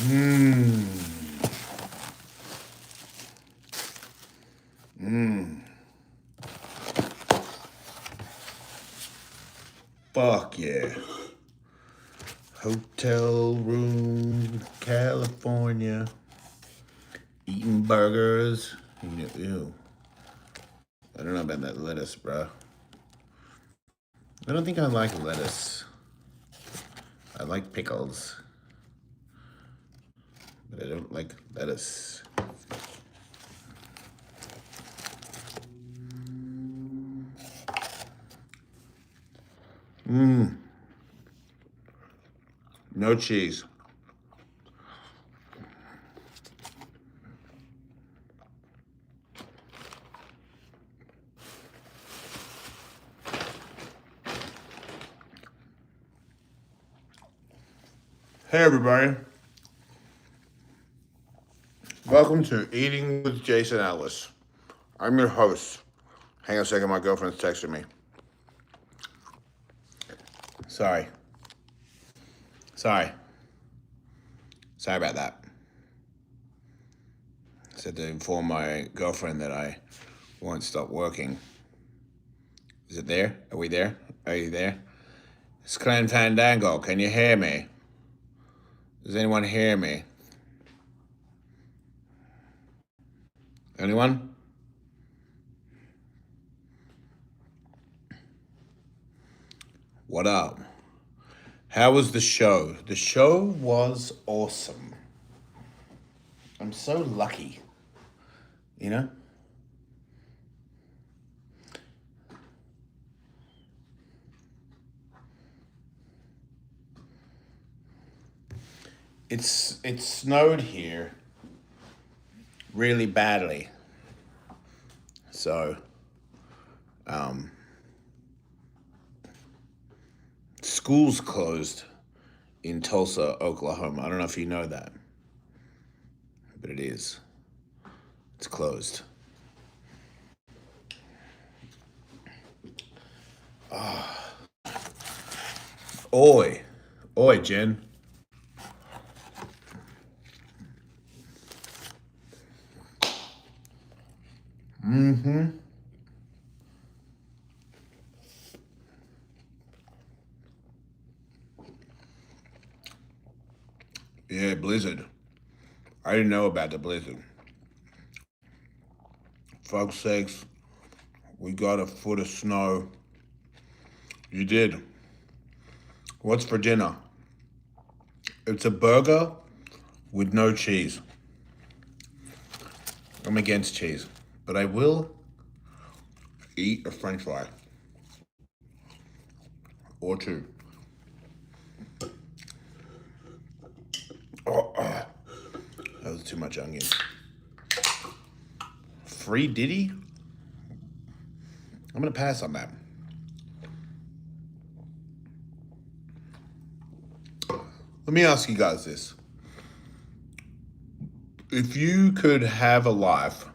Mmm. Mmm. Fuck yeah. Hotel room, California. Eating burgers. Ew. I don't know about that lettuce, bro. I don't think I like lettuce. I like pickles. But I don't like lettuce. Mmm. No cheese. Hey everybody. Welcome to Eating with Jason Ellis. I'm your host. Hang on a second, my girlfriend's texting me. Sorry. Sorry about that. I said to inform my girlfriend that I won't stop working. Is it there? Are we there? Are you there? It's Clan Fandango. Can you hear me? Does anyone hear me? Anyone? What up? How was the show? The show was awesome. I'm so lucky. You know? It snowed here really badly. So schools closed in Tulsa, Oklahoma. I don't know if you know that, but it is. It's closed. Oi. Oi, Jen. Mm-hmm. Yeah, blizzard. I didn't know about the blizzard. Fuck's sakes, we got a foot of snow. You did. What's for dinner? It's a burger with no cheese. I'm against cheese, but I will eat a French fry or two. That was too much onion. Free Diddy? I'm gonna pass on that. Let me ask you guys this. If you could have a life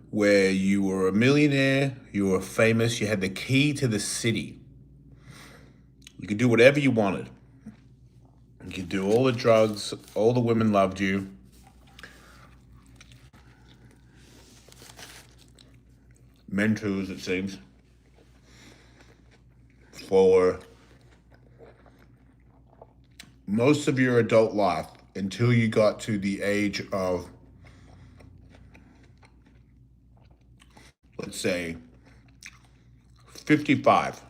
where you were a millionaire, you were famous, you had the key to the city, you could do whatever you wanted. You could do all the drugs, all the women loved you. Men too, as it seems. For most of your adult life until you got to the age of, let's say, 55.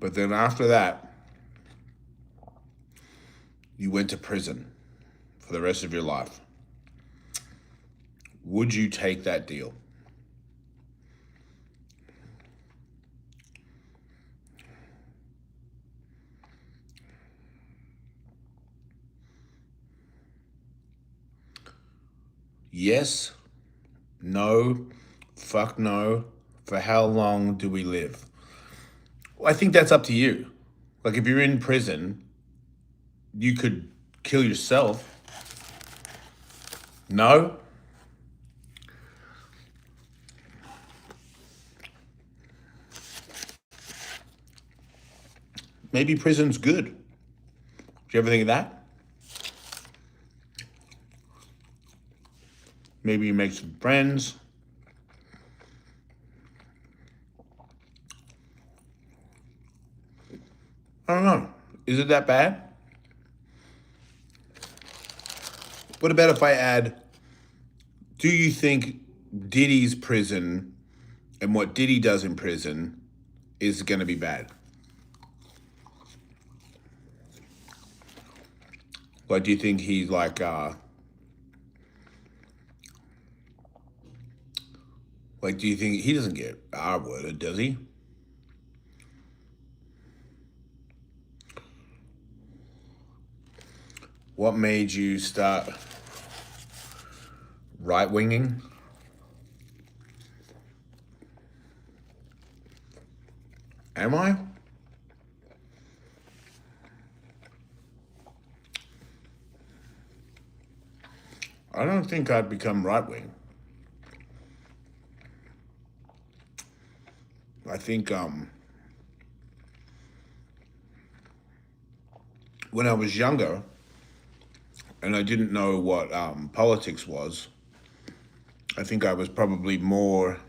But then after that, you went to prison for the rest of your life. Would you take that deal? Yes, no, fuck no. For how long do we live? Well, I think that's up to you. Like if you're in prison, you could kill yourself. No? Maybe prison's good. Do you ever think of that? Maybe you make some friends. I don't know. Is it that bad? What about if I add, do you think Diddy's prison and what Diddy does in prison is going to be bad? Like, do you think he's like, do you think he doesn't get R-worded, does he? What made you start right-winging? Am I? I don't think I'd become right-wing. I think when I was younger and I didn't know what politics was, I think I was probably more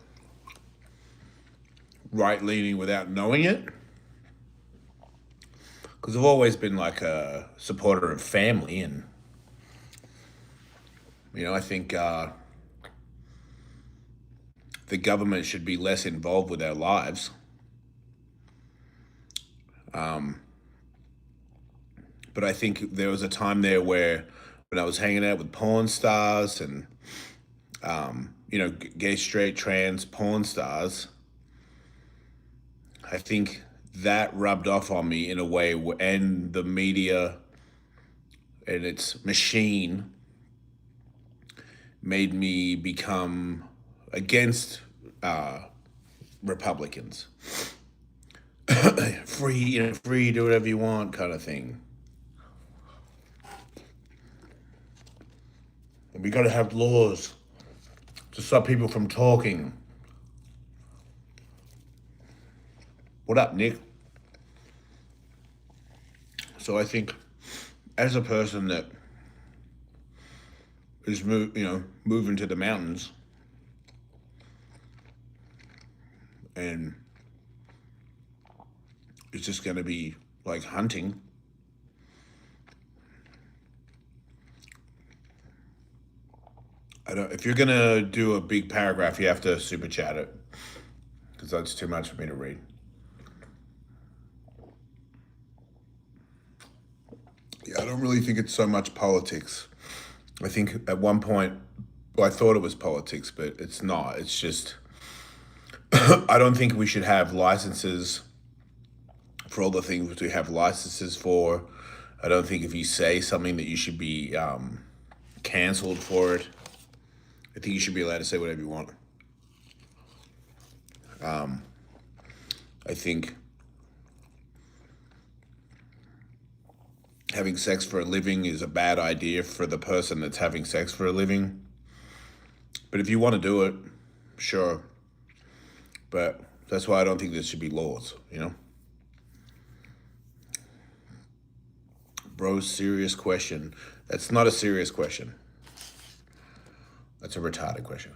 right-leaning without knowing it. Because I've always been like a supporter of family, and I think the government should be less involved with our lives. But I think there was a time there where when I was hanging out with porn stars and gay, straight, trans porn stars, I think that rubbed off on me in a way, and the media and its machine made me become against Republicans. Free, do whatever you want kind of thing. And we got to have laws to stop people from talking. What up, Nick? So I think as a person that is moving to the mountains and it's just going to be like hunting. If you're going to do a big paragraph, you have to super chat it because that's too much for me to read. Yeah, I don't really think it's so much politics. I think at one point, I thought it was politics, but it's not. It's just, I don't think we should have licenses for all the things we have licenses for. I don't think if you say something that you should be canceled for it. I think you should be allowed to say whatever you want. I think having sex for a living is a bad idea for the person that's having sex for a living. But if you want to do it, sure. But that's why I don't think there should be laws, Bro, serious question. That's not a serious question. That's a retarded question.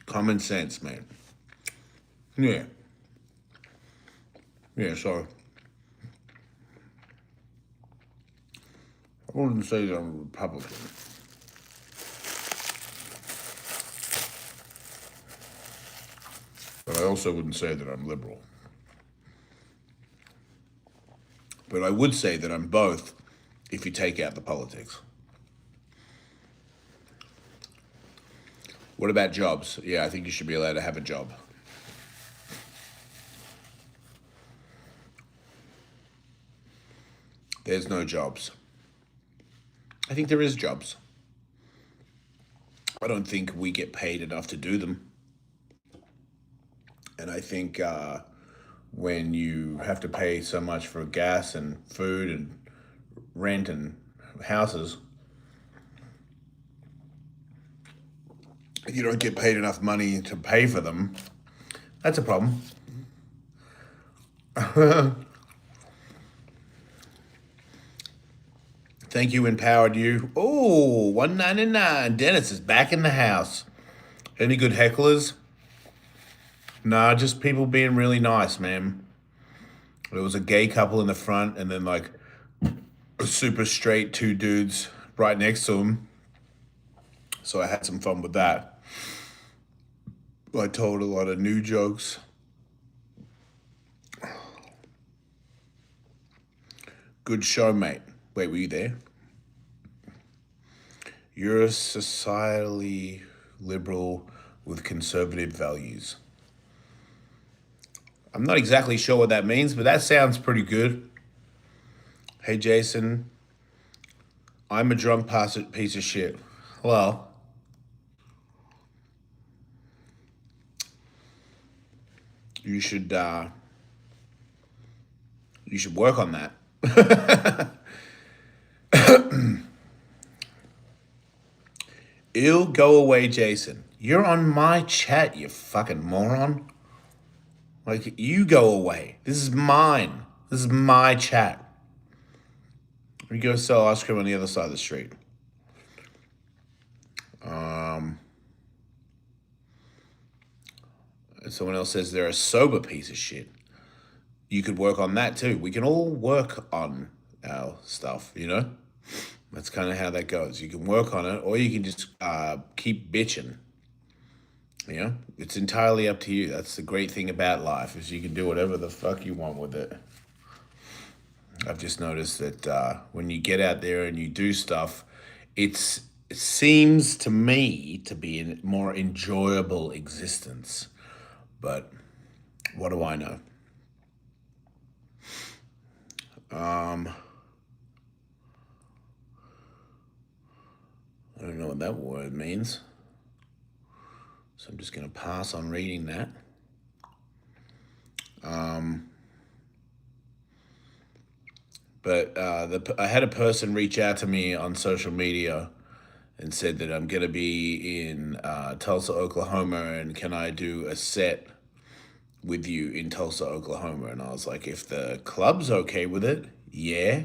Common sense, man. Yeah. Yeah, sorry. I wouldn't say that I'm a Republican. But I also wouldn't say that I'm liberal. But I would say that I'm both if you take out the politics. What about jobs? Yeah, I think you should be allowed to have a job. There's no jobs. I think there is jobs. I don't think we get paid enough to do them. And I think when you have to pay so much for gas and food and rent and houses, you don't get paid enough money to pay for them, that's a problem. Thank you, Empowered You. Oh, 199. Dennis is back in the house. Any good hecklers? Nah, just people being really nice, man. There was a gay couple in the front, and then like a super straight two dudes right next to him. So I had some fun with that. I told a lot of new jokes. Good show, mate. Wait, were you there? You're a societally liberal with conservative values. I'm not exactly sure what that means, but that sounds pretty good. Hey, Jason, I'm a drunk piece of shit. Well, you should work on that. It'll go away, Jason. You're on my chat, you fucking moron. Like, you go away. This is mine. This is my chat. We go sell ice cream on the other side of the street. Someone else says they're a sober piece of shit. You could work on that too. We can all work on our stuff, you know? That's kind of how that goes. You can work on it, or you can just keep bitching. You know, it's entirely up to you. That's the great thing about life, is you can do whatever the fuck you want with it. I've just noticed that when you get out there and you do stuff, it seems to me to be a more enjoyable existence. But what do I know? I don't know what that word means. So I'm just going to pass on reading that. But I had a person reach out to me on social media and said that I'm going to be in Tulsa, Oklahoma, and can I do a set with you in Tulsa, Oklahoma? And I was like, if the club's okay with it, yeah.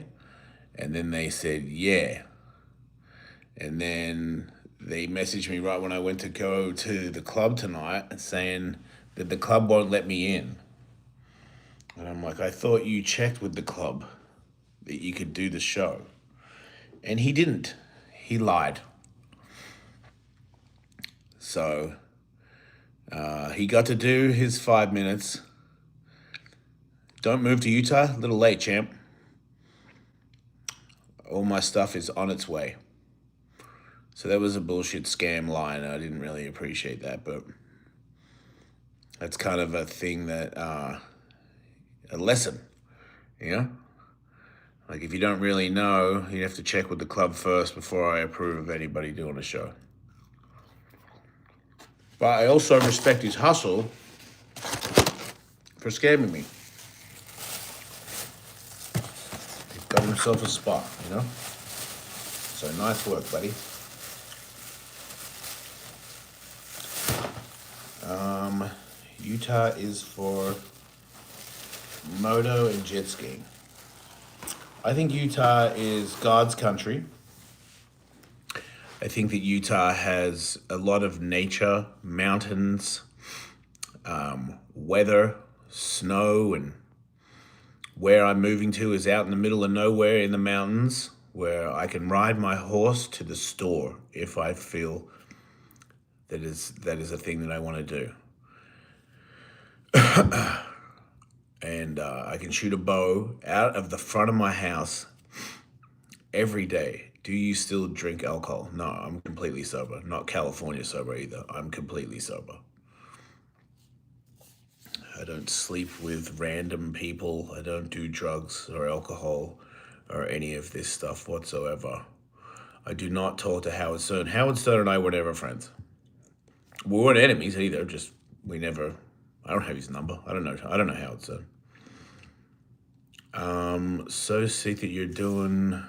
And then they said, yeah. And then they messaged me right when I went to go to the club tonight saying that the club won't let me in. And I'm like, I thought you checked with the club that you could do the show. And he didn't. He lied. So he got to do his 5 minutes. Don't move to Utah. A little late, champ. All my stuff is on its way. So that was a bullshit scam line. I didn't really appreciate that, but that's kind of a thing that, a lesson, you know? Like, if you don't really know, you have to check with the club first before I approve of anybody doing a show. But I also respect his hustle for scamming me. He's got himself a spot, you know? So nice work, buddy. Utah is for moto and jet skiing. I think Utah is God's country. I think that Utah has a lot of nature, mountains, weather, snow, and where I'm moving to is out in the middle of nowhere in the mountains, where I can ride my horse to the store if I feel that is a thing that I want to do. And I can shoot a bow out of the front of my house every day. Do you still drink alcohol? No, I'm completely sober. Not California sober either. I'm completely sober. I don't sleep with random people. I don't do drugs or alcohol or any of this stuff whatsoever. I do not talk to Howard Stern. Howard Stern and I were never friends. We weren't enemies either, just we never... I don't have his number. I don't know Howard Stern. So sick that you're doing...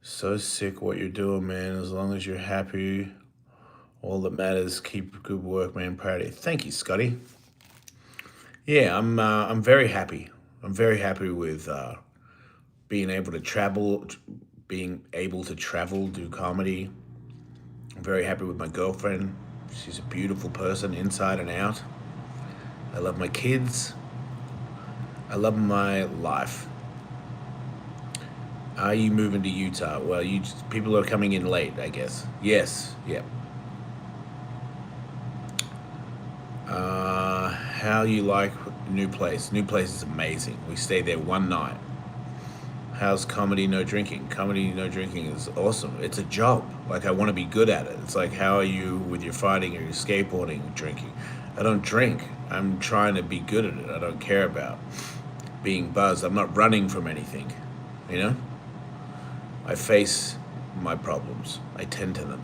So sick what you're doing, man. As long as you're happy All that matters, keep good work, man. Proud of you. Thank you, Scotty. Yeah, I'm very happy. I'm very happy with being able to travel, do comedy. I'm very happy with my girlfriend. She's a beautiful person, inside and out. I love my kids. I love my life. Are you moving to Utah? Well, people are coming in late, I guess. Yes, yep. How you like new place? New place is amazing. We stayed there one night. How's comedy no drinking? Comedy no drinking is awesome. It's a job. Like I want to be good at it. It's like how are you with your fighting or your skateboarding or drinking? I don't drink. I'm trying to be good at it. I don't care about being buzzed. I'm not running from anything. You know? I face my problems. I tend to them.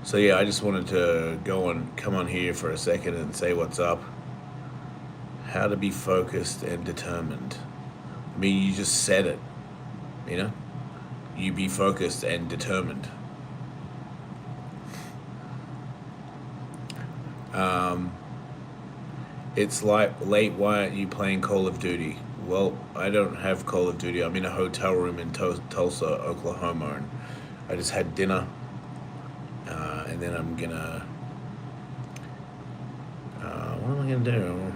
So yeah, I just wanted to come on here for a second and say what's up. How to be focused and determined. I mean, you just said it, you know? You be focused and determined. Um, it's like late. Why aren't you playing Call of Duty? Well, I don't have Call of Duty. I'm in a hotel room in Tulsa, Oklahoma, and I just had dinner, and then I'm gonna. What am I gonna do?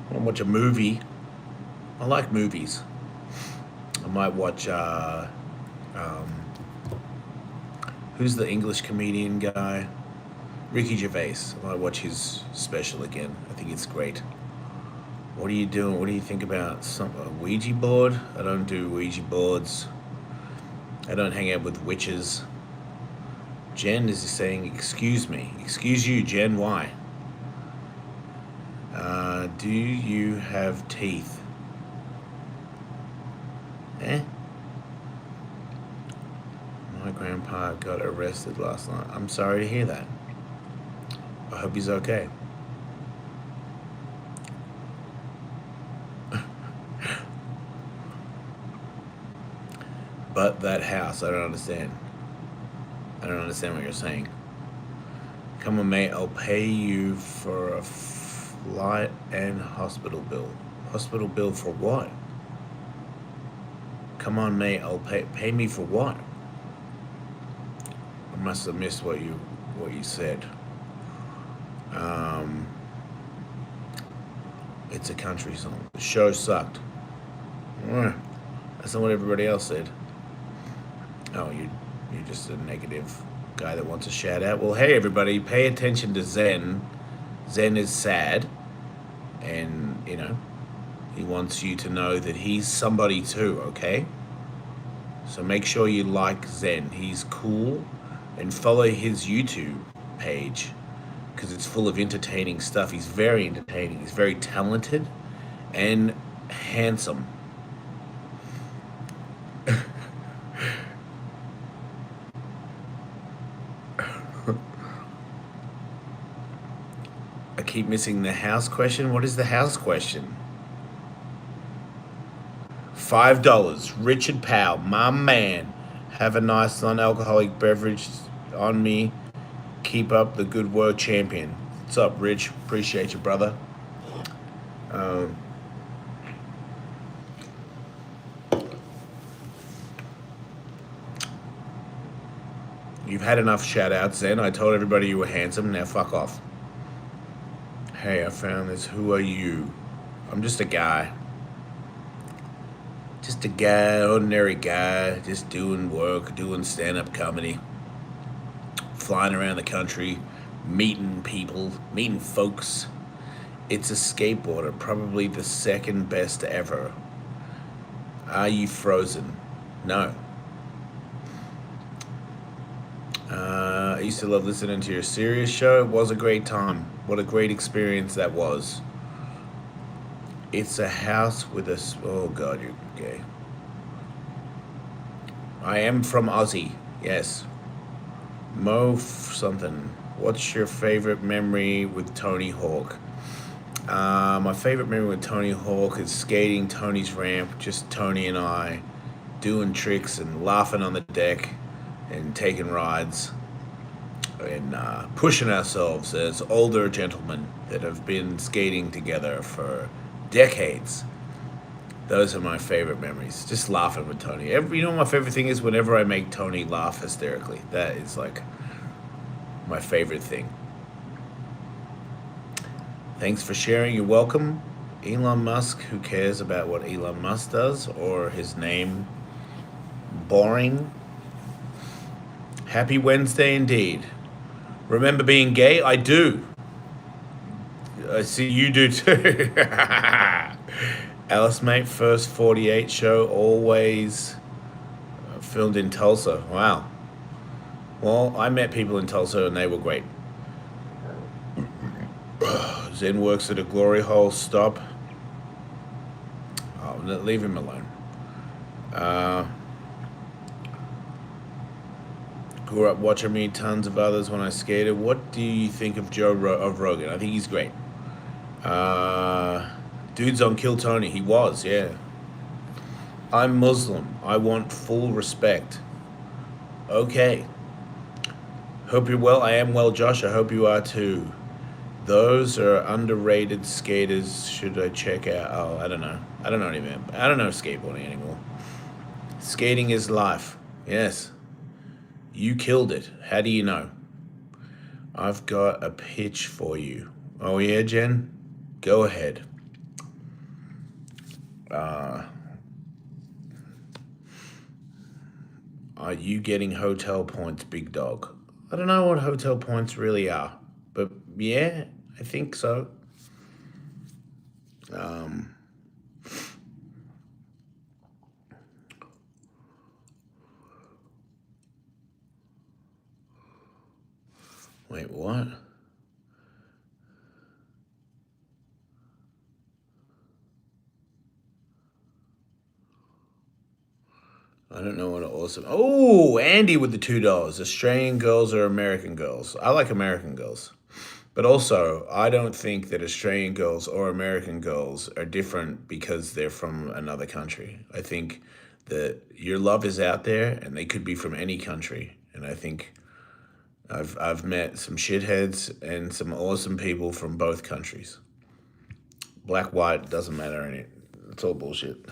I want to watch a movie. I like movies. I might watch. Um, who's the English comedian guy? Ricky Gervais. I might watch his special again. I think it's great. What are you doing? What do you think about a Ouija board? I don't do Ouija boards. I don't hang out with witches. Jen is saying, excuse me. Excuse you, Jen, why? Do you have teeth? Eh? My grandpa got arrested last night. I'm sorry to hear that. I hope he's okay. But that house, I don't understand. I don't understand what you're saying. Come on, mate, I'll pay you for a flight and hospital bill. Hospital bill for what? Come on, mate, I'll pay me for what? I must have missed what you said. It's a country song. The show sucked. That's not what everybody else said. Oh, you're just a negative guy that wants a shout out. Well, hey everybody, pay attention to Zen. Zen is sad, and he wants you to know that he's somebody too. Okay, so make sure you like Zen. He's cool, and follow his YouTube page because it's full of entertaining stuff. He's very entertaining. He's very talented and handsome. I keep missing the house question. What is the house question? $5. Richard Powell, my man. Have a nice non-alcoholic beverage on me. Keep up the good work, champion. What's up, Rich? Appreciate you, brother. You've had enough shout outs, Zen. I told everybody you were handsome. Now fuck off. Hey, I found this. Who are you? I'm just a guy. Just a guy, ordinary guy, just doing work, doing stand-up comedy, flying around the country, meeting people, meeting folks. It's a skateboarder, probably the second best ever. Are you frozen? No. I used to love listening to your serious show. It was a great time. What a great experience that was. It's a house with a... Oh, God, you're gay. I am from Aussie, yes. Something. What's your favorite memory with Tony Hawk? My favorite memory with Tony Hawk is skating Tony's ramp, just Tony and I doing tricks and laughing on the deck and taking rides and pushing ourselves as older gentlemen that have been skating together for decades. Those are my favorite memories. Just laughing with Tony. You know, my favorite thing is whenever I make Tony laugh hysterically. That is like my favorite thing. Thanks for sharing. You're welcome. Elon Musk, who cares about what Elon Musk does or his name? Boring. Happy Wednesday indeed. Remember being gay? I do. I see you do too. Ellis, mate, first 48 show, always filmed in Tulsa. Wow. Well, I met people in Tulsa and they were great. Zen works at a glory hole. Stop. Oh, leave him alone. Grew up watching me, tons of others when I skated. What do you think of of Rogan? I think he's great. Dude's on Kill Tony. He was, yeah. I'm Muslim. I want full respect. Okay. Hope you're well. I am well, Josh. I hope you are too. Those are underrated skaters. Should I check out? Oh, I don't know. I don't know skateboarding anymore. Skating is life. Yes. You killed it. How do you know? I've got a pitch for you. Oh, yeah, Jen? Go ahead. Are you getting hotel points, big dog? I don't know what hotel points really are, but yeah, I think so. Wait, what? I don't know what awesome. Oh, Andy with the $2. Australian girls or American girls? I like American girls. But also, I don't think that Australian girls or American girls are different because they're from another country. I think that your love is out there and they could be from any country. And I think I've met some shitheads and some awesome people from both countries. Black, white, doesn't matter. It's all bullshit.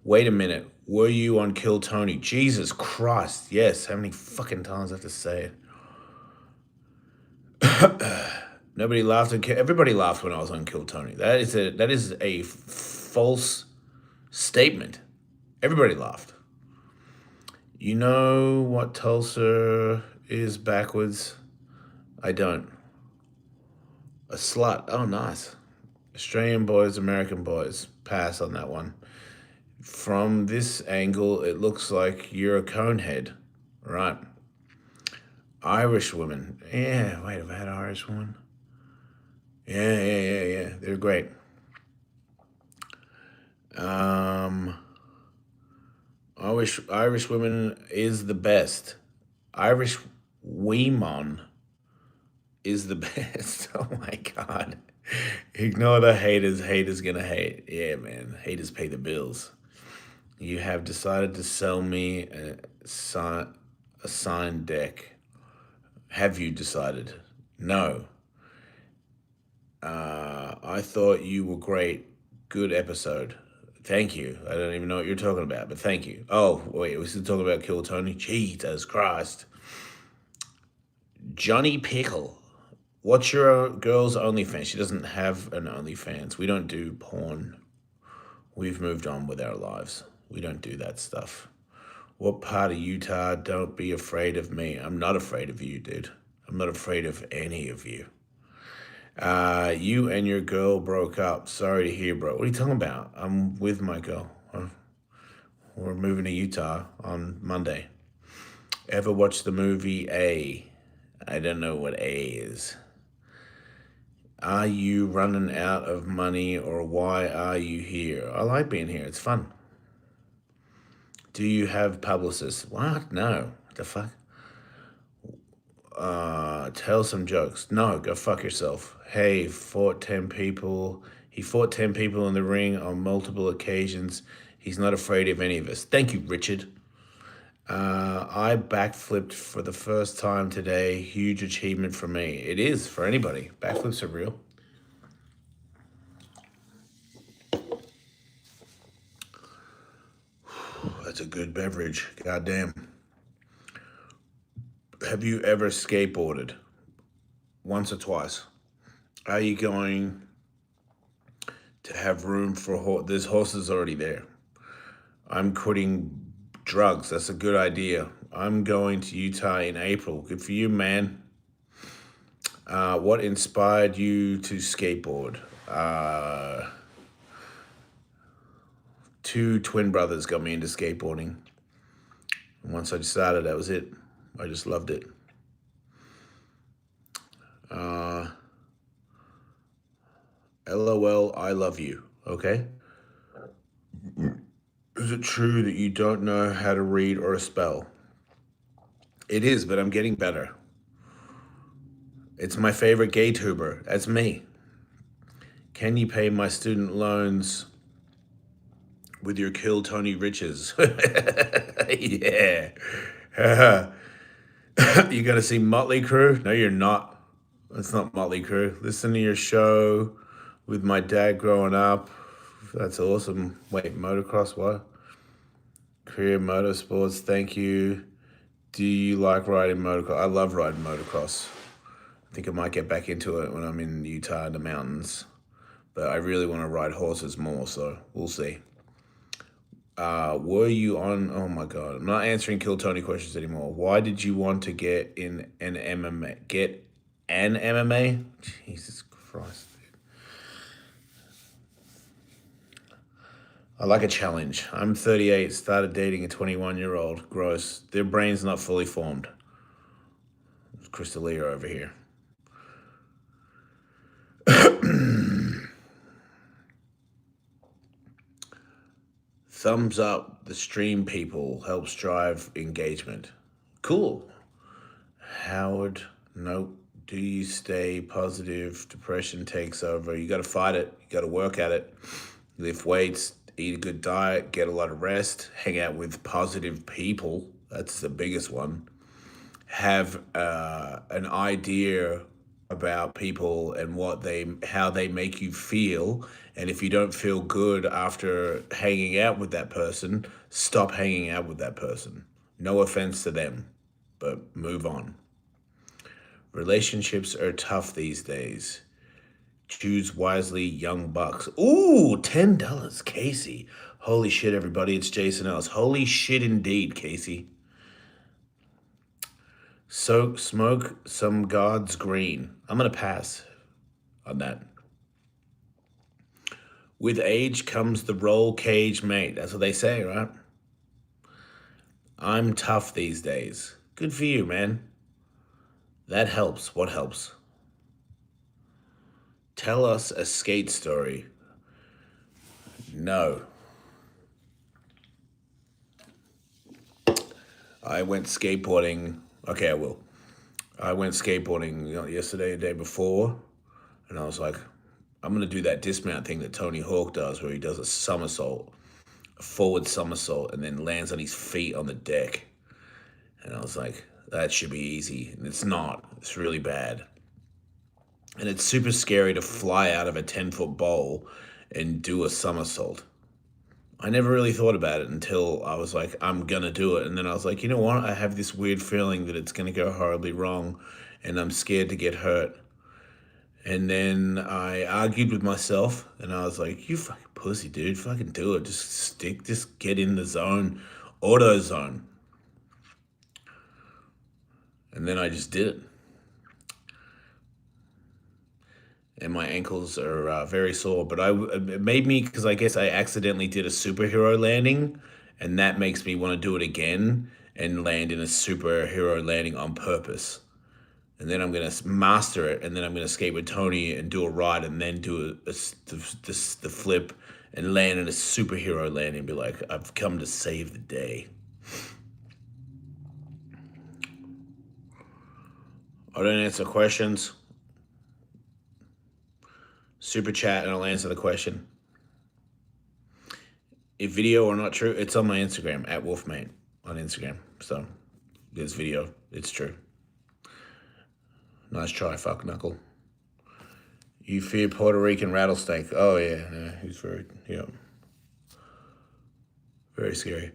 Wait a minute. Were you on Kill Tony? Jesus Christ. Yes. How many fucking times I have to say it? Nobody laughed. Everybody laughed when I was on Kill Tony. That is a false statement. Everybody laughed. You know what Tulsa is backwards? I don't. A slut. Oh, nice. Australian boys, American boys. Pass on that one. From this angle, it looks like you're a conehead. Right. Irish women. Yeah, wait, have I had an Irish woman? Yeah. They're great. Irish women is the best. Irish women is the best. Oh my God. Ignore the haters. Haters gonna hate. Yeah, man. Haters pay the bills. You have decided to sell me a signed deck. Have you decided? No. I thought you were great. Good episode. Thank you. I don't even know what you're talking about, but thank you. Oh, wait, we're still talking about Kill Tony? Jesus Christ. Johnny Pickle. What's your girl's OnlyFans? She doesn't have an OnlyFans. We don't do porn. We've moved on with our lives. We don't do that stuff. What part of Utah? Don't be afraid of me. I'm not afraid of you, dude. I'm not afraid of any of you. You and your girl broke up. Sorry to hear, bro. What are you talking about? I'm with my girl. We're moving to Utah on Monday. Ever watch the movie A? I don't know what A is. Are you running out of money or why are you here? I like being here. It's fun. Do you have publicists? What? No. What the fuck? Tell some jokes. No, go fuck yourself. Hey, fought 10 people. He fought 10 people in the ring on multiple occasions. He's not afraid of any of us. Thank you, Richard. I backflipped for the first time today. Huge achievement for me. It is for anybody. Backflips are real. That's a good beverage. Goddamn. Have you ever skateboarded? Once or twice. Are you going to have room for there's horses already there? I'm quitting drugs. That's a good idea. I'm going to Utah in April. Good for you, man. What inspired you to skateboard? Two twin brothers got me into skateboarding. And once I started, that was it. I just loved it. LOL, I love you. Okay? Is it true that you don't know how to read or spell? It is, but I'm getting better. It's my favorite gay tuber. That's me. Can you pay my student loans with your Kill Tony riches? Yeah. You gotta see Motley Crue? No, you're not. That's not Motley Crue. Listen to your show with my dad growing up. That's awesome. Wait, motocross, what? Career motorsports, thank you. Do you like riding motocross? I love riding motocross. I think I might get back into it when I'm in Utah in the mountains. But I really want to ride horses more, so we'll see. Were you on? Oh my God, I'm not answering Kill Tony questions anymore. Why did you want to get in an MMA? Get an MMA? Jesus Christ, dude. I like a challenge. I'm 38, started dating a 21-year-old. Gross. Their brain's not fully formed. Crystalia over here. Thumbs up, the stream people helps drive engagement. Cool. Howard, nope. Do you stay positive? Depression takes over. You got to fight it. You got to work at it. Lift weights, eat a good diet, get a lot of rest, hang out with positive people. That's the biggest one. Have an idea about people and how they make you feel. And if you don't feel good after hanging out with that person, stop hanging out with that person. No offense to them, but move on. Relationships are tough these days. Choose wisely, young bucks. Ooh, $10, Casey. Holy shit, everybody, it's Jason Ellis. Holy shit indeed, Casey. So smoke some God's green. I'm gonna pass on that. With age comes the roll cage mate. That's what they say, right? I'm tough these days. Good for you, man. That helps. What helps? Tell us a skate story. No. I went skateboarding. Okay, I will. I went skateboarding yesterday, the day before, and I was like, I'm going to do that dismount thing that Tony Hawk does where he does a somersault, a forward somersault, and then lands on his feet on the deck. And I was like, that should be easy. And it's not. It's really bad. And it's super scary to fly out of a 10-foot bowl and do a somersault. I never really thought about it until I was like, I'm going to do it. And then I was like, you know what? I have this weird feeling that it's going to go horribly wrong and I'm scared to get hurt. And then I argued with myself and I was like, you fucking pussy, dude. Fucking do it. Just get in the zone, auto zone. And then I just did it. And my ankles are very sore. But it made me, because I guess I accidentally did a superhero landing, and that makes me want to do it again and land in a superhero landing on purpose. And then I'm going to master it, and then I'm going to skate with Tony and do a ride, and then do the flip and land in a superhero landing and be like, I've come to save the day. I don't answer questions. Super chat and I'll answer the question. If video or not true, it's on my Instagram, at Wolfmate on Instagram. So there's video. It's true. Nice try, fuck knuckle. You fear Puerto Rican rattlesnake. Oh, yeah. He's very, very scary.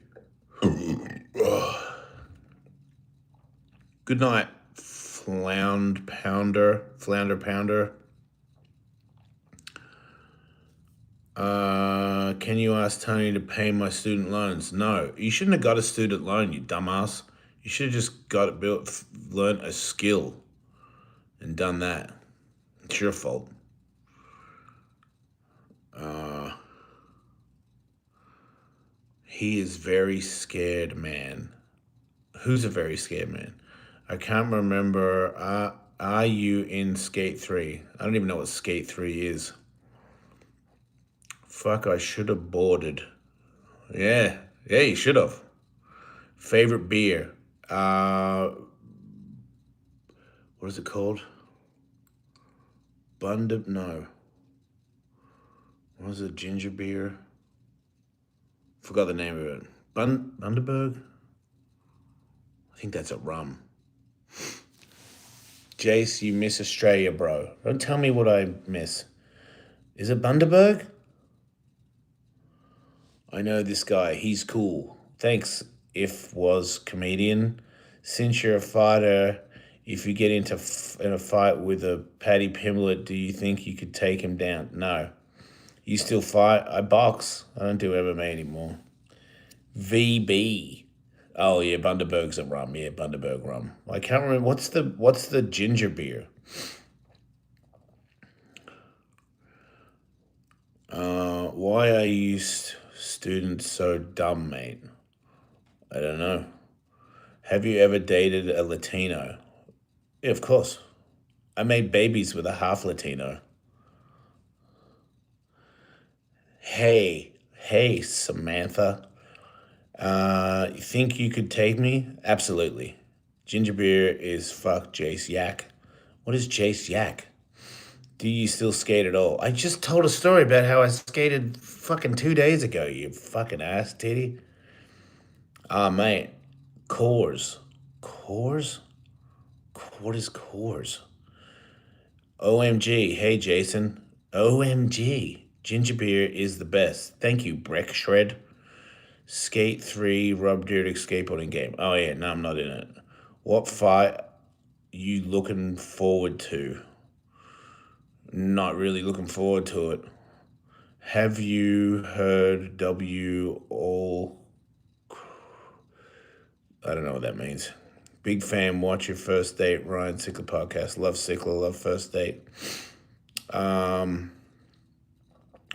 Good night, Flounder Pounder. Can you ask Tony to pay my student loans? No, you shouldn't have got a student loan, you dumbass. You should have just learned a skill and done that. It's your fault. He is very scared, man. Who's a very scared man? I can't remember. Are you in Skate 3? I don't even know what Skate 3 is. Fuck, I should have boarded. Yeah, you should have. Favorite beer? What is it called? No. What was it? Ginger beer? Forgot the name of it. Bundaberg? I think that's a rum. Jace, you miss Australia, bro. Don't tell me what I miss. Is it Bundaberg? I know this guy. He's cool. Thanks, if was comedian. Since you're a fighter, if you get in a fight with a Paddy Pimblett, do you think you could take him down? No. You still fight? I box. I don't do MMA anymore. VB. Oh yeah, Bundaberg's a rum. Yeah, Bundaberg rum. I can't remember what's the ginger beer. Why are you students so dumb, mate? I don't know. Have you ever dated a Latino? Yeah, of course. I made babies with a half Latino. Hey, Samantha. You think you could take me? Absolutely. Ginger beer is fuck Jace Yak. What is Jace Yak? Do you still skate at all? I just told a story about how I skated fucking 2 days ago, you fucking ass titty. Mate. Coors. Coors? What is Coors? OMG. Hey, Jason. OMG. Ginger beer is the best. Thank you, Breck Shred. Skate 3 Rub Dirty skateboarding game. Oh, yeah. No, I'm not in it. What fight you looking forward to? Not really looking forward to it. Have you heard I don't know what that means. Big fan, watch your first date. Ryan Sickler podcast. Love Sickler, love first date.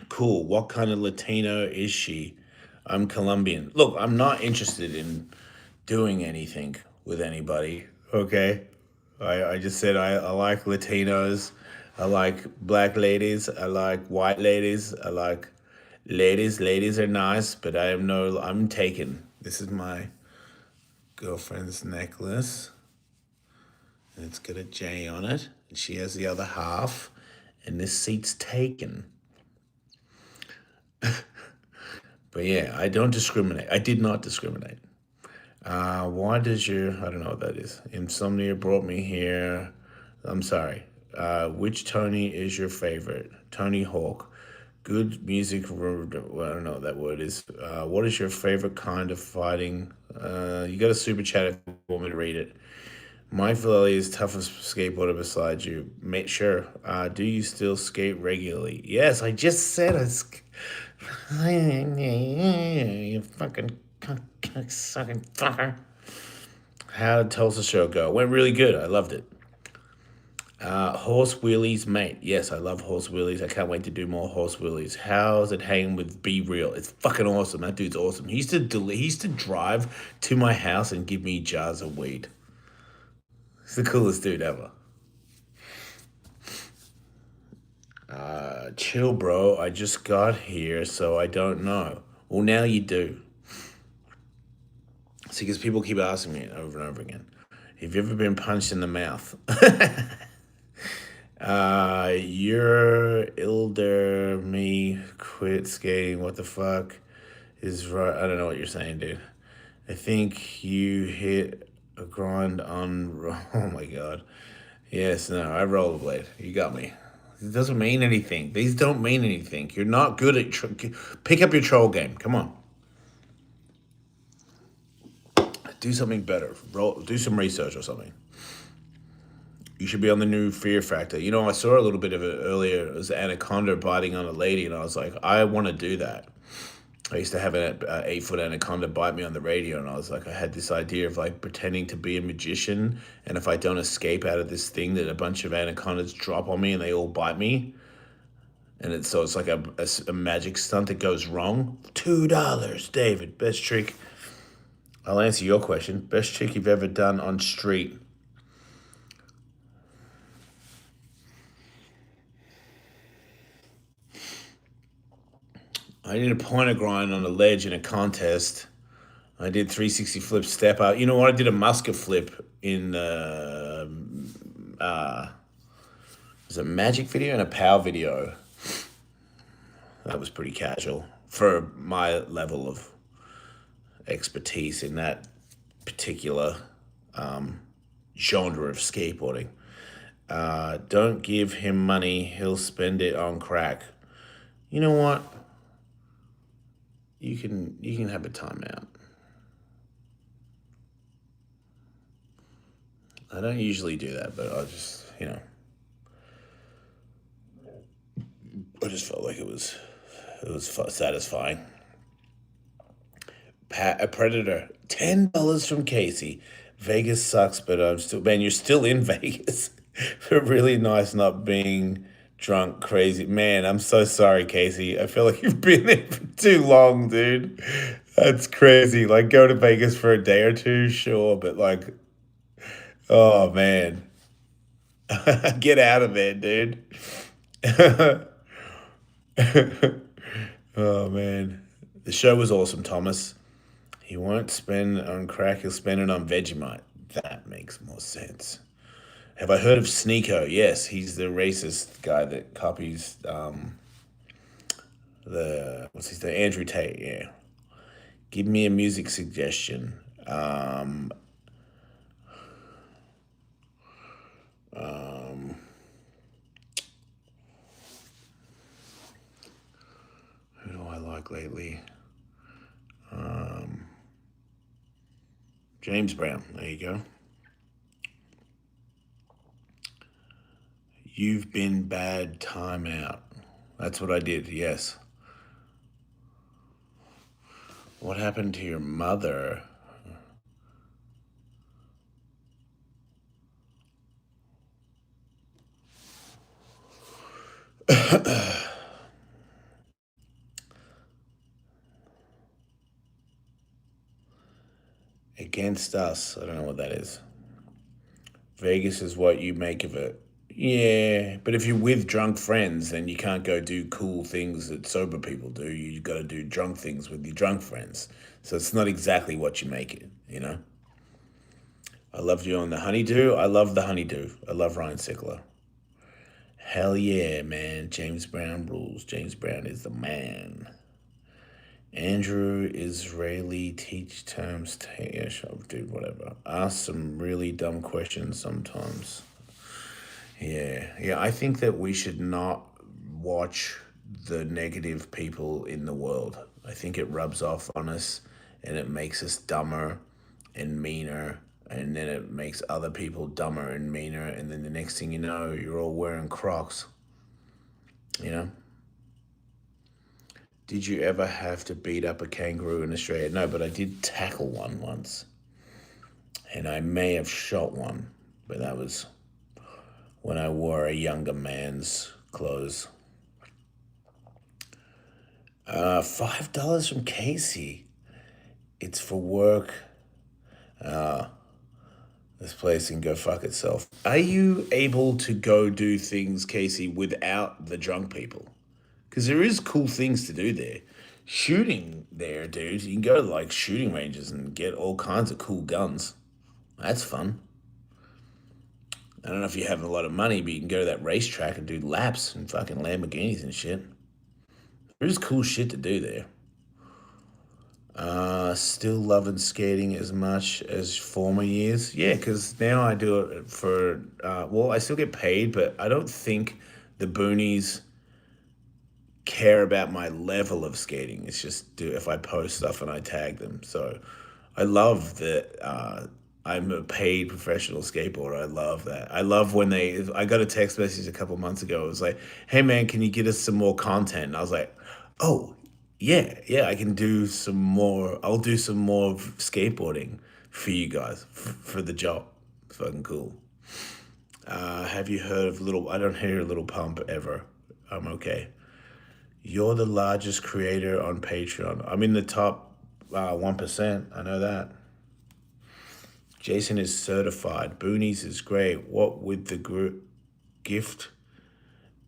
Cool. What kind of Latino is she? I'm Colombian. Look, I'm not interested in doing anything with anybody, okay? I just said I like Latinos. I like black ladies. I like white ladies. I like ladies. Ladies are nice, but I'm taken. This is my girlfriend's necklace. And it's got a J on it. And she has the other half. And this seat's taken. But yeah, I don't discriminate. I did not discriminate. Why does I don't know what that is. Insomnia brought me here. I'm sorry. Which Tony is your favorite? Tony Hawk. Good music. Well, I don't know what that word is. What is your favorite kind of fighting? You got a super chat if you want me to read it. Mike Vallely is toughest skateboarder beside you. Mate, sure. Do you still skate regularly? Yes, I just said you fucking sucking fucker. How did Tulsa show go? Went really good. I loved it. Horse wheelies, mate. Yes, I love horse wheelies. I can't wait to do more horse wheelies. How's it hanging with Be Real? It's fucking awesome. That dude's awesome. He used to drive to my house and give me jars of weed. He's the coolest dude ever. Chill, bro. I just got here, so I don't know. Well, now you do. See, because people keep asking me over and over again. Have you ever been punched in the mouth? You're ilder me quit skating. What the fuck is right? I don't know what you're saying, dude. I think you hit a grind on. Oh my god. Yes, no, I rollerblade. You got me. It doesn't mean anything. These don't mean anything. You're not good at. Pick up your troll game. Come on. Do something better. Do some research or something. You should be on the new Fear Factor. You know, I saw a little bit of it earlier. It was an anaconda biting on a lady, and I was like, I want to do that. I used to have an 8 foot anaconda bite me on the radio, and I was like, I had this idea of like pretending to be a magician, and if I don't escape out of this thing, that a bunch of anacondas drop on me and they all bite me, and it's like a magic stunt that goes wrong. $2, David. Best trick. I'll answer your question. Best trick you've ever done on street. I did a pointer grind on a ledge in a contest. I did 360 flip step out. You know what? I did a musket flip in it was a magic video and a power video. That was pretty casual for my level of expertise in that particular genre of skateboarding. Don't give him money; he'll spend it on crack. You know what? You can have a timeout. I don't usually do that, but I just felt like it was satisfying. A Predator, $10 from Casey. Vegas sucks, but I'm still, man. You're still in Vegas. Really nice not being drunk, crazy. Man, I'm so sorry, Casey. I feel like you've been there for too long, dude. That's crazy. Like, go to Vegas for a day or two, sure, but like, oh man, get out of there, dude. Oh man, the show was awesome, Thomas. He won't spend on crack, he'll spend it on Vegemite. That makes more sense. Have I heard of Sneeko? Yes, he's the racist guy that copies the what's his name? Andrew Tate, yeah. Give me a music suggestion. Um, who do I like lately? Um, James Brown. There you go. You've been bad, time out. That's what I did, yes. What happened to your mother? Against us. I don't know what that is. Vegas is what you make of it. Yeah, but if you're with drunk friends, then you can't go do cool things that sober people do. You got to do drunk things with your drunk friends. So it's not exactly what you make it, you know? I loved you on the Honeydew. I love the Honeydew. I love Ryan Sickler. Hell yeah, man. James Brown rules. James Brown is the man. Andrew Israeli teach terms. Yeah, sure, dude, whatever. Ask some really dumb questions sometimes. Yeah. I think that we should not watch the negative people in the world. I think it rubs off on us and it makes us dumber and meaner. And then it makes other people dumber and meaner. And then the next thing you know, you're all wearing Crocs. You know? Did you ever have to beat up a kangaroo in Australia? No, but I did tackle one once. And I may have shot one, but that was when I wore a younger man's clothes. $5 from Casey. It's for work. This place can go fuck itself. Are you able to go do things, Casey, without the drunk people? Because there is cool things to do there. Shooting there, dude. You can go to like shooting ranges and get all kinds of cool guns. That's fun. I don't know if you have a lot of money, but you can go to that racetrack and do laps and fucking Lamborghinis and shit. There's cool shit to do there. Still loving skating as much as former years. Yeah, because now I do it for, well, I still get paid, but I don't think the boonies care about my level of skating. It's just if I post stuff and I tag them. So I love that I'm a paid professional skateboarder. I love that. I love when I got a text message a couple months ago. It was like, hey man, can you get us some more content? And I was like, oh, yeah, I can do some more. I'll do some more skateboarding for you guys for the job. It's fucking cool. Have you heard of I don't hear Little Pump ever. I'm okay. You're the largest creator on Patreon. I'm in the top 1%. I know that. Jason is certified. Boonies is great. What with the gift?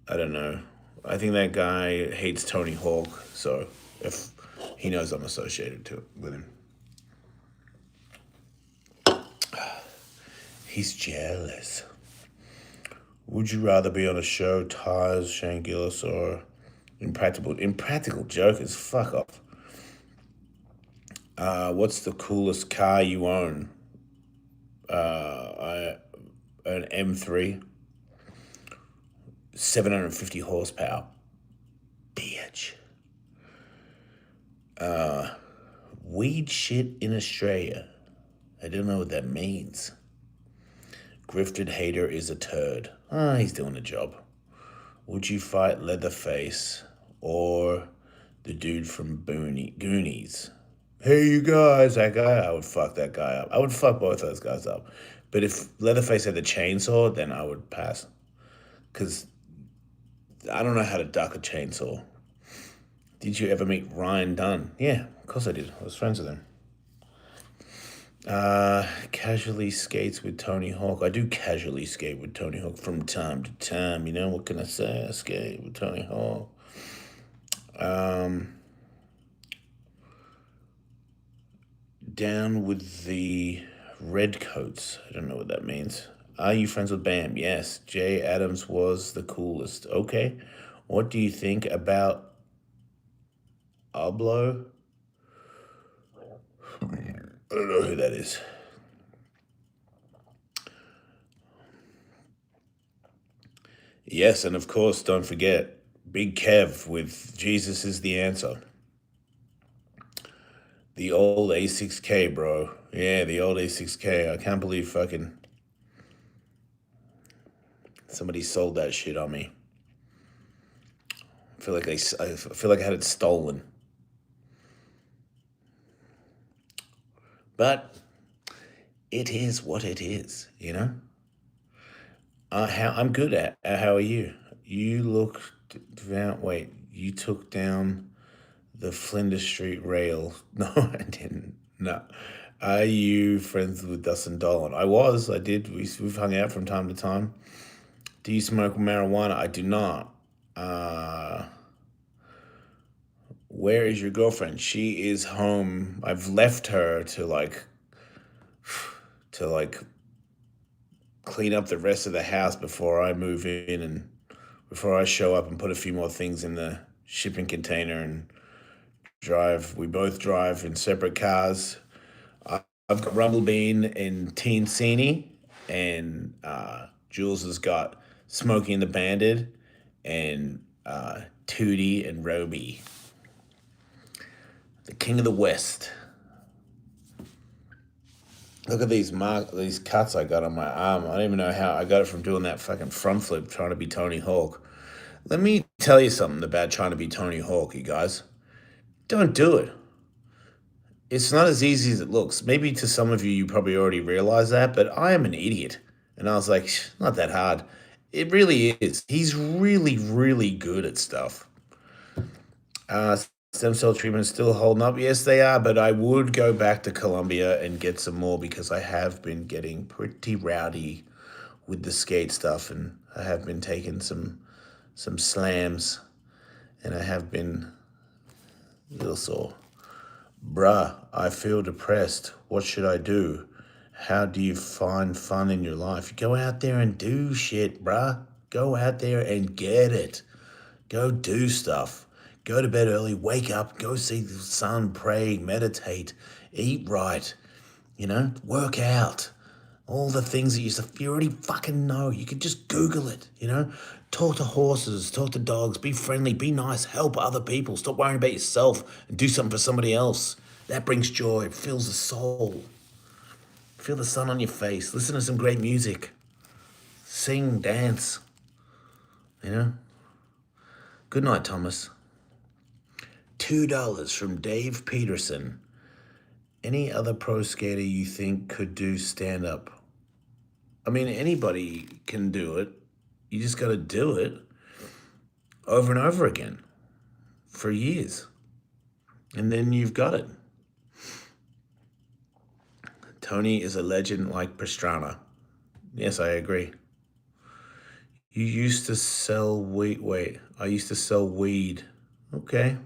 I don't know. I think that guy hates Tony Hawk, so if he knows I'm associated with him. He's jealous. Would you rather be on a show, Tires, Shane Gillis, or Impractical Jokers? Fuck off. What's the coolest car you own? An M3, 750 horsepower. Bitch. Weed shit in Australia. I don't know what that means. Grifted hater is a turd. He's doing a job. Would you fight Leatherface or the dude from Goonies? Hey, you guys, that guy, I would fuck that guy up. I would fuck both those guys up. But if Leatherface had the chainsaw, then I would pass. Because I don't know how to duck a chainsaw. Did you ever meet Ryan Dunn? Yeah, of course I did. I was friends with him. Casually skates with Tony Hawk. I do casually skate with Tony Hawk from time to time. You know, what can I say? I skate with Tony Hawk. Down with the Redcoats. I don't know what that means. Are you friends with Bam? Yes. Jay Adams was the coolest. Okay. What do you think about Oblo? I don't know who that is. Yes, and of course, don't forget Big Kev with Jesus is the answer. The old A6K, bro. Yeah, the old A6K. I can't believe fucking somebody sold that shit on me. I feel like I had it stolen. But it is what it is, you know? I'm good at. How are you? You look down. Wait, you took down the Flinders Street rail. No, I didn't. No. Are you friends with Dustin Dolan? I was. I did. We've hung out from time to time. Do you smoke marijuana? I do not. Where is your girlfriend? She is home. I've left her to like clean up the rest of the house before I move in and before I show up and put a few more things in the shipping container and drive. We both drive in separate cars. I've got Rumblebean and Teen Sini, and Jules has got Smokey and the Bandit, and Tootie and Roby. The King of the West. Look at these cuts I got on my arm. I don't even know how I got it from doing that fucking front flip trying to be Tony Hawk. Let me tell you something about trying to be Tony Hawk, you guys. Don't do it. It's not as easy as it looks. Maybe to some of you, you probably already realize that, but I am an idiot. And I was like, not that hard. It really is. He's really, really good at stuff. Stem cell treatment is still holding up. Yes, they are, but I would go back to Colombia and get some more because I have been getting pretty rowdy with the skate stuff, and I have been taking some slams, and I have been a little sore. Bruh, I feel depressed. What should I do? How do you find fun in your life? Go out there and do shit, bruh. Go out there and get it. Go do stuff. Go to bed early, wake up, go see the sun, pray, meditate, eat right, work out. All the things that you already fucking know. You could just Google it. Talk to horses, talk to dogs, be friendly, be nice, help other people. Stop worrying about yourself and do something for somebody else. That brings joy, it fills the soul. Feel the sun on your face. Listen to some great music. Sing, dance. Good night, Thomas. $2 from Dave Peterson. Any other pro skater you think could do stand-up? I mean, anybody can do it. You just got to do it over and over again for years. And then you've got it. Tony is a legend like Pastrana. Yes, I agree. You used to sell weed. Wait, I used to sell weed. Okay.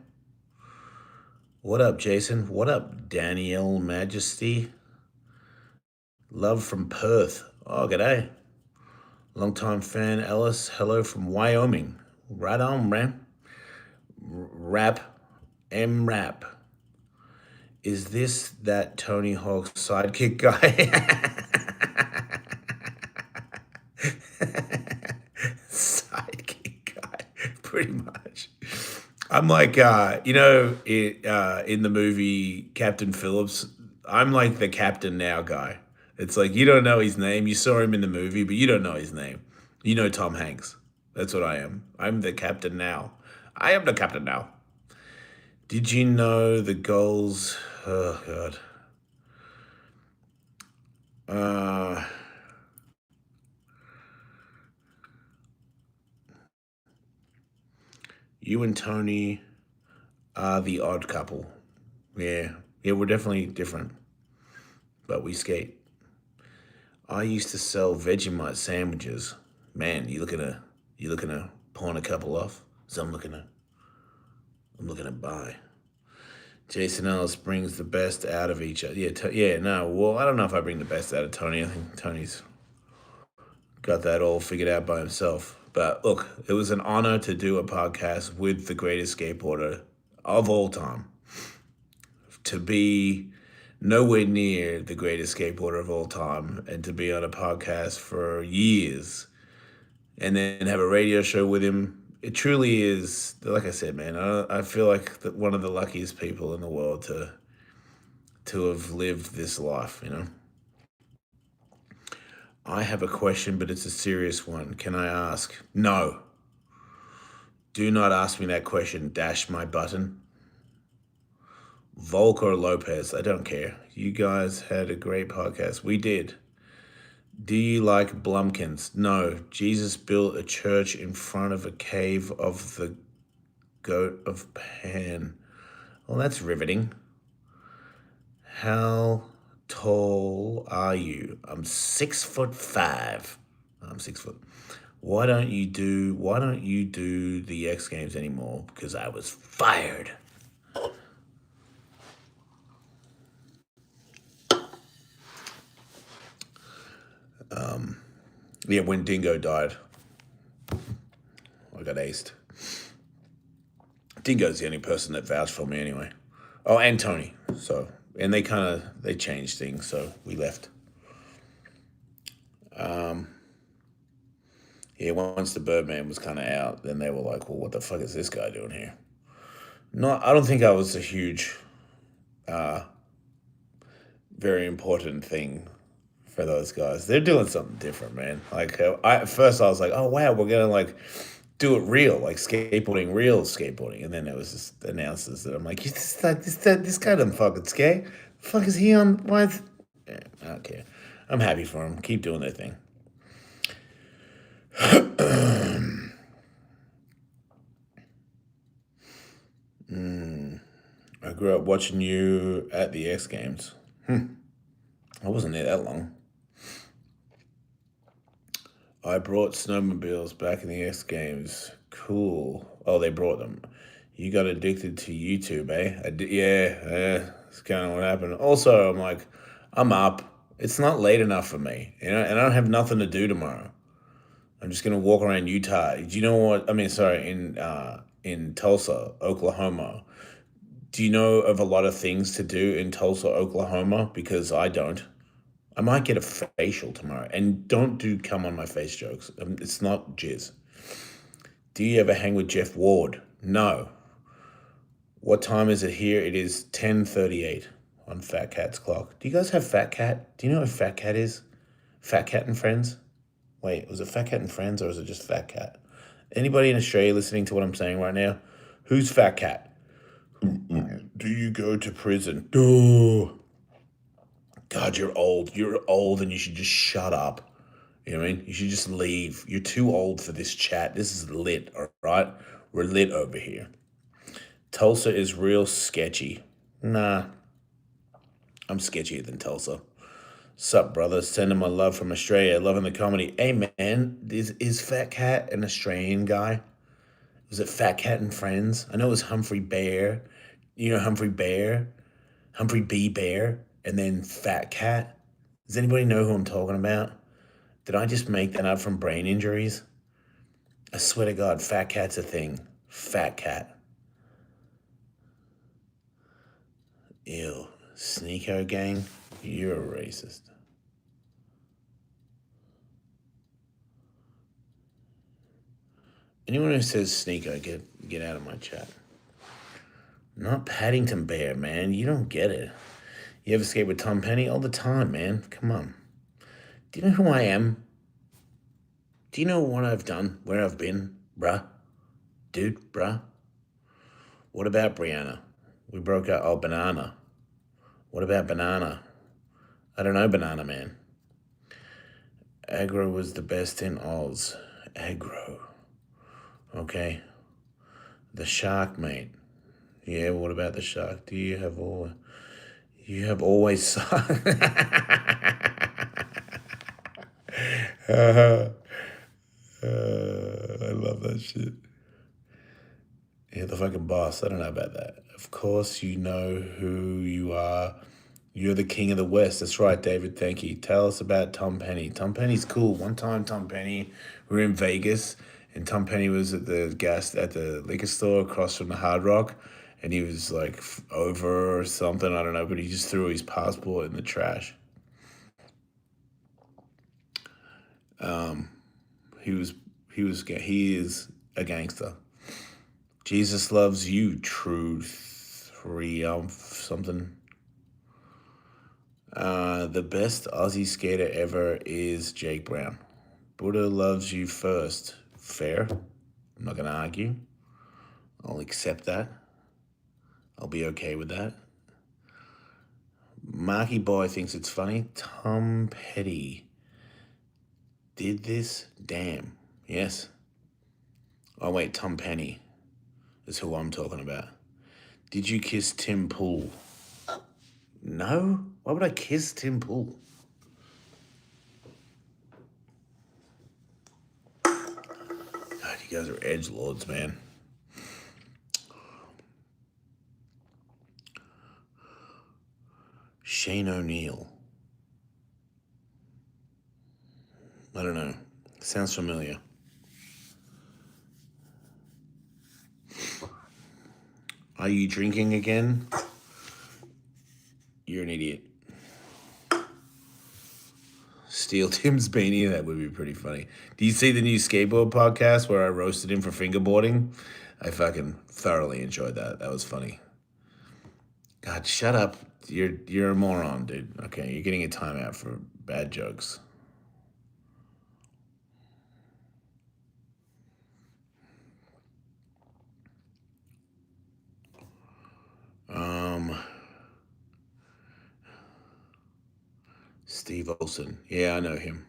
What up, Jason? What up, Danielle Majesty? Love from Perth. Oh, g'day. Longtime fan, Ellis. Hello from Wyoming. Right on, man. Rap. M-Rap. Is this that Tony Hawk's sidekick guy? Sidekick guy, pretty much. I'm like, in the movie Captain Phillips, I'm like the captain now guy. It's like, you don't know his name. You saw him in the movie, but you don't know his name. You know Tom Hanks. That's what I am. I'm the captain now. I am the captain now. Did you know the goals? Oh, God. You and Tony are the odd couple. Yeah, we're definitely different, but we skate. I used to sell Vegemite sandwiches. Man, you looking to pawn a couple off? So I'm looking to buy. Jason Ellis brings the best out of each other. Well, I don't know if I bring the best out of Tony. I think Tony's got that all figured out by himself. But look, it was an honor to do a podcast with the greatest skateboarder of all time. To be nowhere near the greatest skateboarder of all time and to be on a podcast for years and then have a radio show with him. It truly is, like I said, man, I feel like one of the luckiest people in the world to have lived this life, I have a question, but it's a serious one. Can I ask? No. Do not ask me that question. Dash my button. Volk or Lopez, I don't care. You guys had a great podcast. We did. Do you like Blumpkins? No. Jesus built a church in front of a cave of the goat of Pan. Well, that's riveting. How tall are you? I'm 6'5". I'm 6 foot. Why don't you do the X Games anymore? Because I was fired. When Dingo died, I got aced. Dingo's the only person that vouched for me anyway. Oh, and Tony. So, and they changed things, so we left. Once the Birdman was kind of out, then they were like, well, what the fuck is this guy doing here? I don't think I was a huge, very important thing for those guys. They're doing something different, man. Like, at first I was like, oh, wow, we're going to, like, do it real, like real skateboarding. And then it was just announcers that I'm like, this guy doesn't fucking skate. The fuck is he on? What? Yeah, I don't care. I'm happy for him. Keep doing their thing. I grew up watching you at the X Games. I wasn't there that long. I brought snowmobiles back in the X Games. Cool. Oh, they brought them. You got addicted to YouTube, eh? Yeah, that's kind of what happened. Also, I'm like, I'm up. It's not late enough for me, and I don't have nothing to do tomorrow. I'm just gonna walk around Utah. Do you know what? I mean, sorry, in Tulsa, Oklahoma. Do you know of a lot of things to do in Tulsa, Oklahoma? Because I don't. I might get a facial tomorrow. And don't do come on my face jokes. It's not jizz. Do you ever hang with Jeff Ward? No. What time is it here? It is 10:38 on Fat Cat's clock. Do you guys have Fat Cat? Do you know what Fat Cat is? Fat Cat and Friends? Wait, was it Fat Cat and Friends or is it just Fat Cat? Anybody in Australia listening to what I'm saying right now? Who's Fat Cat? Do you go to prison? No. God, you're old. You're old and you should just shut up. You know what I mean? You should just leave. You're too old for this chat. This is lit, all right? We're lit over here. Tulsa is real sketchy. Nah, I'm sketchier than Tulsa. Sup, brother? Sending my love from Australia. Loving the comedy. Hey, man, is Fat Cat an Australian guy? Was it Fat Cat and Friends? I know it was Humphrey Bear. You know Humphrey Bear? Humphrey B. Bear? And then Fat Cat? Does anybody know who I'm talking about? Did I just make that up from brain injuries? I swear to God, Fat Cat's a thing. Fat Cat. Ew. Sneeko gang? You're a racist. Anyone who says Sneeko, get out of my chat. Not Paddington Bear, man. You don't get it. You ever skate with Tom Penny? All the time, man. Come on. Do you know who I am? Do you know what I've done? Where I've been? Bruh? Dude, bruh? What about Brianna? We broke up. Oh, Banana. What about Banana? I don't know, Banana Man. Aggro was the best in Oz. Aggro. Okay. The shark, mate. Yeah, what about the shark? You have always sucked. I love that shit. Yeah, the fucking boss. I don't know about that. Of course, you know who you are. You're the king of the West. That's right, David. Thank you. Tell us about Tom Penny. Tom Penny's cool. One time, Tom Penny, we were in Vegas, and Tom Penny was at the liquor store across from the Hard Rock, and he was like over or something. I don't know, but he just threw his passport in the trash. He is a gangster. Jesus loves you, true something. The best Aussie skater ever is Jake Brown. Buddha loves you first. Fair. I'm not gonna argue. I'll accept that. I'll be okay with that. Marky Boy thinks it's funny. Tom Petty did this? Damn. Yes. Oh wait, Tom Penny is who I'm talking about. Did you kiss Tim Pool? No? Why would I kiss Tim Pool? God, you guys are edgelords, man. Shane O'Neill. I don't know. Sounds familiar. Are you drinking again? You're an idiot. Steal Tim's beanie? That would be pretty funny. Do you see the new skateboard podcast where I roasted him for fingerboarding? I fucking thoroughly enjoyed that. That was funny. God, shut up. You're a moron, dude. Okay, you're getting a timeout for bad jokes. Steve Olson. Yeah, I know him.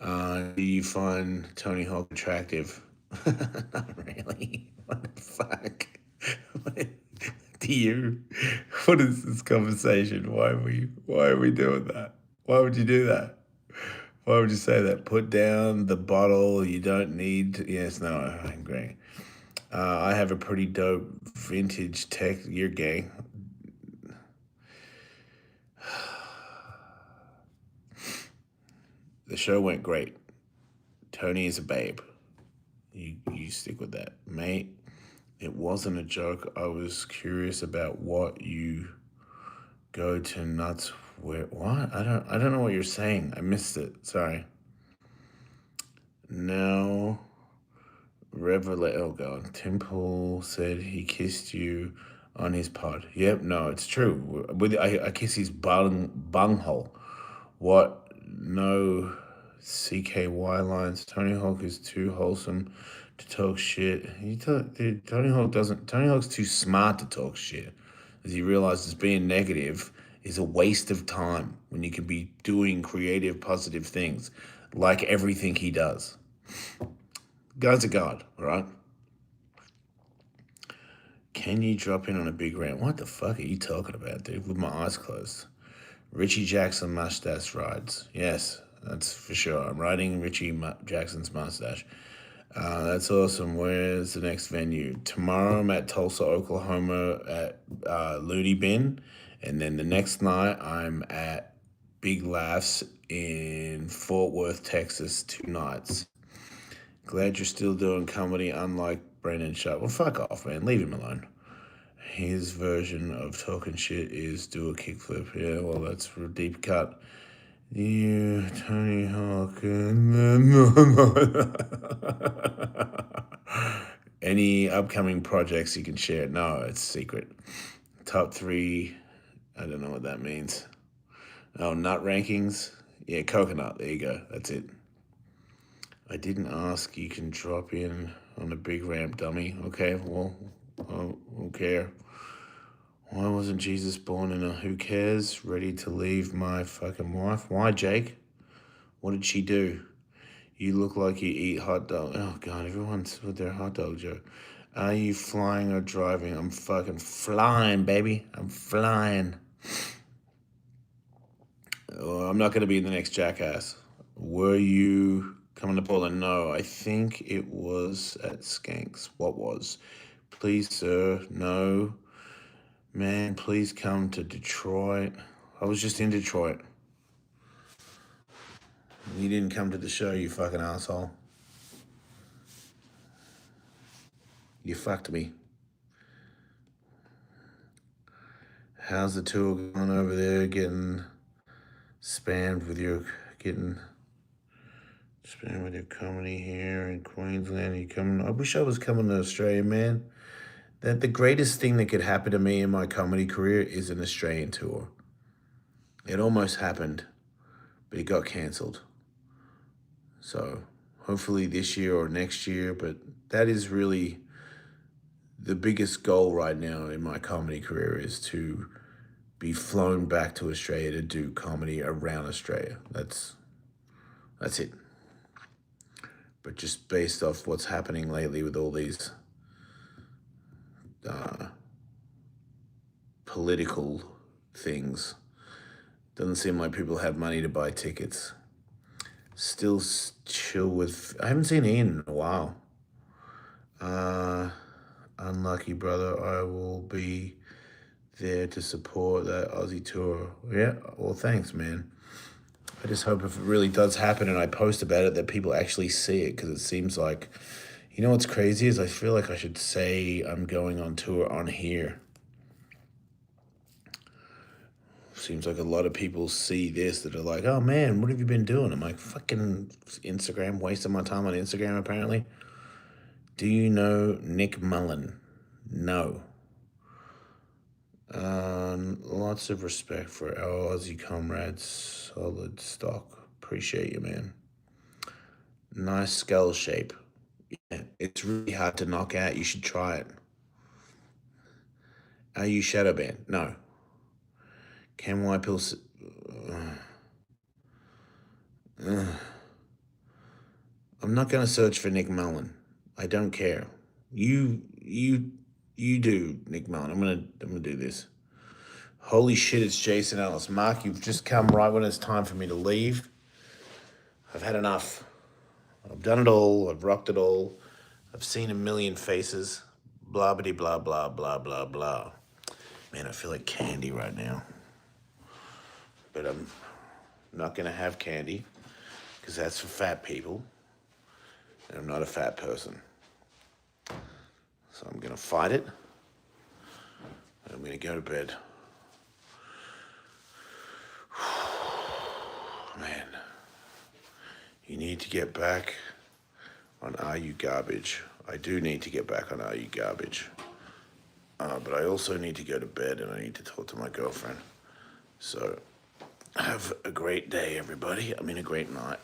Do you find Tony Hawk attractive? Not really. What the fuck? Do you? What is this conversation? Why are we doing that? Why would you do that? Why would you say that? Put down the bottle. You don't need to. Yes, no, I agree. I have a pretty dope vintage tech. You're gay. The show went great. Tony is a babe. You stick with that, mate. It wasn't a joke. I was curious about what you go to nuts. Where what? I don't know what you're saying. I missed it. Sorry. Now, Reveille. Oh God. Tim Pool said he kissed you on his pod. Yep. No, it's true. I kiss his bunghole. What? No. CKY lines. Tony Hawk is too wholesome to talk shit. Dude, Tony Hawk doesn't. Tony Hawk's too smart to talk shit, as he realizes being negative is a waste of time when you can be doing creative, positive things, like everything he does. Guy's a god, all right? Can you drop in on a big rant? What the fuck are you talking about, dude? With my eyes closed. Richie Jackson mustache rides. Yes, that's for sure. I'm riding Richie Jackson's mustache. That's awesome. Where's the next venue? Tomorrow I'm at Tulsa, Oklahoma at Looney Bin. And then the next night I'm at Big Laughs in Fort Worth, Texas, 2 nights. Glad you're still doing comedy, unlike Brendan Sharp. Well, fuck off, man. Leave him alone. His version of talking shit is do a kickflip. Yeah, well, that's a deep cut. You, Tony Hawk, any upcoming projects you can share? No, it's secret. Top 3, I don't know what that means. Oh, nut rankings? Yeah, coconut, there you go, that's it. I didn't ask, you can drop in on a big ramp, dummy. Okay, well, I don't care. Why wasn't Jesus born in a who cares? Ready to leave my fucking wife? Why, Jake? What did she do? You look like you eat hot dog. Oh, God, everyone's with their hot dog joke. Are you flying or driving? I'm fucking flying, baby. I'm flying. Oh, I'm not going to be in the next Jackass. Were you coming to Portland? No, I think it was at Skanks. What was? Please, sir, no. Man, please come to Detroit. I was just in Detroit. You didn't come to the show, you fucking asshole. You fucked me. How's the tour going over there? Getting spammed with your comedy here in Queensland. You coming? I wish I was coming to Australia, man. That the greatest thing that could happen to me in my comedy career is an Australian tour. It almost happened, but it got cancelled. So hopefully this year or next year, but that is really the biggest goal right now in my comedy career, is to be flown back to Australia to do comedy around Australia. That's it. But just based off what's happening lately with all these political things, doesn't seem like people have money to buy tickets. Still chill with, I haven't seen Ian in a while. Unlucky, brother. I will be there to support that Aussie tour. Yeah, well, thanks, man. I just hope if it really does happen and I post about it that people actually see it, because it seems like, you know what's crazy is I feel like I should say I'm going on tour on here. Seems like a lot of people see this that are like, oh man, what have you been doing? I'm like, fucking Instagram, wasting my time on Instagram apparently. Do you know Nick Mullen? No. Lots of respect for our Aussie comrades. Solid stock. Appreciate you, man. Nice skull shape. Yeah, it's really hard to knock out. You should try it. Are you shadow banned? No. Can white pills? I'm not gonna search for Nick Mullen. I don't care. You do, Nick Mullen. I'm gonna do this. Holy shit, it's Jason Ellis. Mark, you've just come right when it's time for me to leave. I've had enough. I've done it all. I've rocked it all. I've seen a million faces. Blah, bitty, blah, blah, blah, blah, blah. Man, I feel like candy right now. But I'm not going to have candy because that's for fat people, and I'm not a fat person. So I'm going to fight it, and I'm going to go to bed. Man, you need to get back on Are You Garbage. I do need to get back on Are You Garbage. But I also need to go to bed, and I need to talk to my girlfriend. So have a great day, everybody. I mean, a great night.